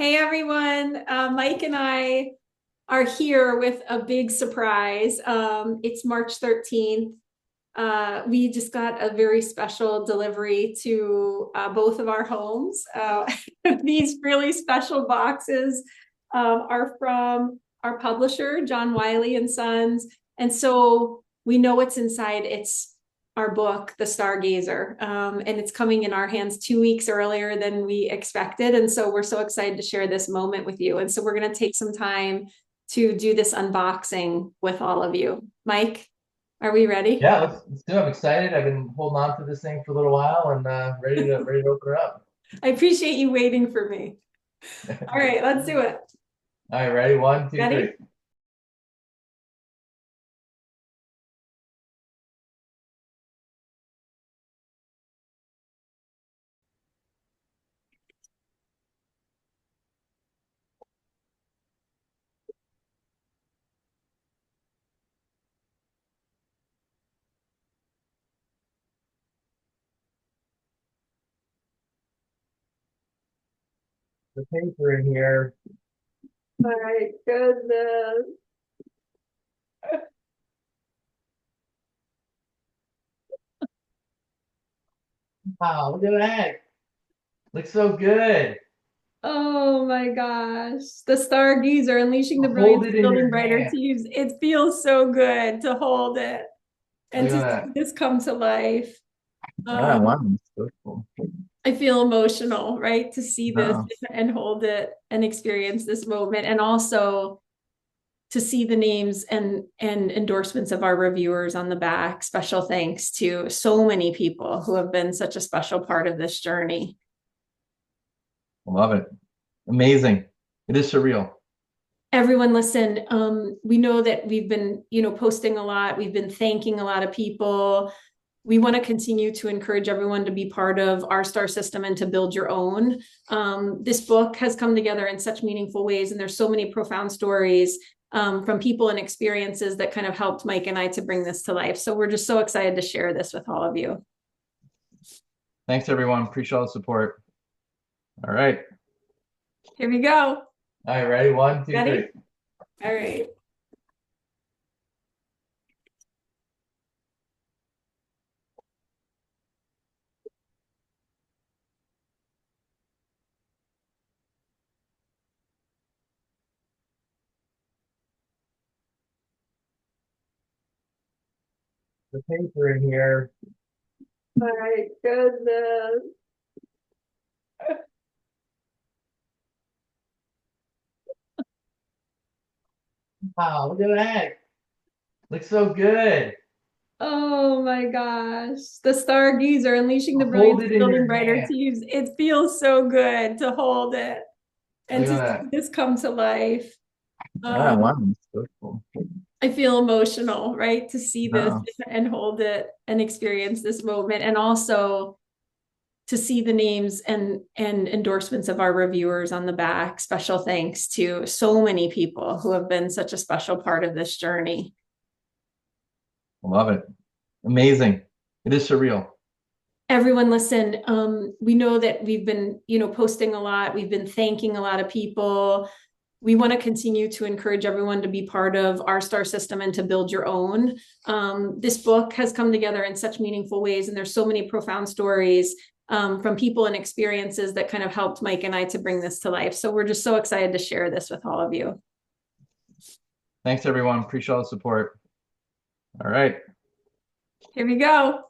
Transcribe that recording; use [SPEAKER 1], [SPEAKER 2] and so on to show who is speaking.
[SPEAKER 1] Hey everyone, Mike and I are here with a big surprise. It's March 13th. We just got a very special delivery to both of our homes. These really special boxes are from our publisher, John Wiley and Sons. And so we know what's inside. It's our book, The Stargazer, and it's coming in our hands 2 weeks earlier than we expected. And so we're so excited to share this moment with you. And so we're going to take some time to do this unboxing with all of you. Mike, are we ready?
[SPEAKER 2] Yeah, let's do it. I'm excited. I've been holding on to this thing for a little while and ready to open her up.
[SPEAKER 1] I appreciate you waiting for me. All right, let's do it.
[SPEAKER 2] All right, ready? One, two, three.
[SPEAKER 1] Ready?
[SPEAKER 2] The paper in here.
[SPEAKER 1] My goodness.
[SPEAKER 2] Wow, look at that. Looks so good.
[SPEAKER 1] Oh my gosh. The Stargazer unleashing the brilliance
[SPEAKER 2] Hold
[SPEAKER 1] of
[SPEAKER 2] it in
[SPEAKER 1] building
[SPEAKER 2] your
[SPEAKER 1] brighter
[SPEAKER 2] hand.
[SPEAKER 1] teams. It feels so good to hold it and
[SPEAKER 2] Look
[SPEAKER 1] to
[SPEAKER 2] at
[SPEAKER 1] see
[SPEAKER 2] that.
[SPEAKER 1] this come to life.
[SPEAKER 2] Ah,
[SPEAKER 1] Um,
[SPEAKER 2] wow, that's so cool.
[SPEAKER 1] I feel emotional, right? To see this
[SPEAKER 2] Oh,
[SPEAKER 1] and hold it and experience this moment, and also to see the names and endorsements of our reviewers on the back. Special thanks to so many people who have been such a special part of this journey.
[SPEAKER 2] I love it. Amazing. It is surreal.
[SPEAKER 1] Everyone listen, we know that we've been posting a lot, we've been thanking a lot of people. We want to continue to encourage everyone to be part of our star system and to build your own. This book has come together in such meaningful ways, and there's so many profound stories from people and experiences that kind of helped Mike and I to bring this to life. So we're just so excited to share this with all of you.
[SPEAKER 2] Thanks, everyone. Appreciate all the support. All right.
[SPEAKER 1] Here we go.
[SPEAKER 2] All right, ready? One, two, three.
[SPEAKER 1] Ready? All right.
[SPEAKER 2] The paper in here.
[SPEAKER 1] My goodness.
[SPEAKER 2] Wow, look at that. Looks so good.
[SPEAKER 1] Oh my gosh. The Stargazer unleashing the brilliance
[SPEAKER 2] Hold
[SPEAKER 1] of
[SPEAKER 2] it in
[SPEAKER 1] building
[SPEAKER 2] your
[SPEAKER 1] brighter
[SPEAKER 2] hand.
[SPEAKER 1] teams. It feels so good to hold it and
[SPEAKER 2] Look
[SPEAKER 1] to
[SPEAKER 2] at
[SPEAKER 1] see
[SPEAKER 2] that.
[SPEAKER 1] this come to life.
[SPEAKER 2] Ah,
[SPEAKER 1] Um,
[SPEAKER 2] wow, that's so cool.
[SPEAKER 1] I feel emotional, right? To see this
[SPEAKER 2] Oh,
[SPEAKER 1] and hold it and experience this moment, and also to see the names and endorsements of our reviewers on the back. Special thanks to so many people who have been such a special part of this journey.
[SPEAKER 2] I love it. Amazing. It is surreal.
[SPEAKER 1] Everyone listen, we know that we've been posting a lot, we've been thanking a lot of people. We want to continue to encourage everyone to be part of our star system and to build your own. This book has come together in such meaningful ways, and there's so many profound stories from people and experiences that kind of helped Mike and I to bring this to life. So we're just so excited to share this with all of you.
[SPEAKER 2] Thanks, everyone. Appreciate all the support. All right.
[SPEAKER 1] Here we go.